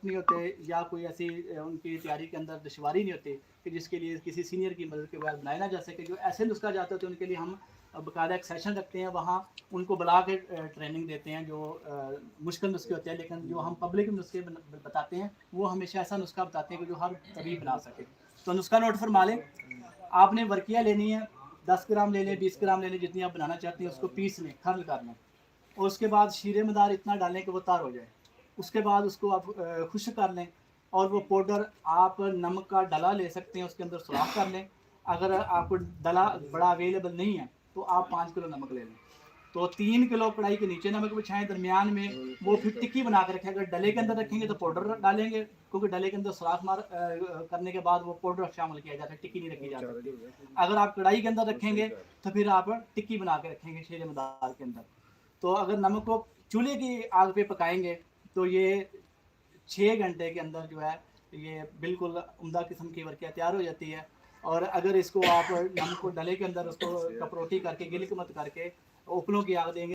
नहीं होते या कोई ऐसी उनकी तैयारी के अंदर दुश्वारी नहीं होती कि जिसके लिए किसी सीनियर की मदद के बाद बनाया ना जा सके। जो ऐसे नुस्खा जाते होते हैं उनके लिए हम बाकायदा एक सेशन रखते हैं, वहाँ उनको बुला के ट्रेनिंग देते हैं जो मुश्किल नुस्खे होते हैं, लेकिन जो हम पब्लिक नुस्खे बताते हैं वो हमेशा ऐसा नुस्खा बताते हैं कि जो हर तबीब बना सके। तो नुस्खा नोट फरमा लें। आपने वर्किया लेनी है, 10 ग्राम ले लें, 20 ग्राम ले लें, जितनी आप बनाना चाहते हैं उसको पीस लें, खर्ल कर लें, और उसके बाद शीरे मदार इतना डालें कि वो तार हो जाए। उसके बाद उसको आप खुश्क कर लें, और वो पाउडर आप नमक का डला ले सकते हैं, उसके अंदर सुराख कर लें। अगर आपको डला बड़ा अवेलेबल नहीं है तो आप 5 किलो नमक ले लें। तो 3 किलो कढ़ाई के नीचे नमक बिछाएं, दरमियान में वो फिर टिक्की बना कर रखें। अगर डले के अंदर रखेंगे तो पाउडर डालेंगे, क्योंकि डले के अंदर सुराख मार करने के बाद वो पाउडर शामिल किया जाता है, टिक्की नहीं रखी जा सकती। अगर आप कढ़ाई के अंदर रखेंगे तो फिर आप टिक्की बना के रखेंगे शीरे मदार के अंदर। तो अगर नमक को चूल्हे की आग पे पकाएंगे तो ये 6 घंटे के अंदर जो है ये बिल्कुल उम्दा किस्म की वर्किया तैयार हो जाती है। और अगर इसको आप नमक को डले के अंदर उसको कपरोटी करके गिलक मत करके उपलों की आग देंगे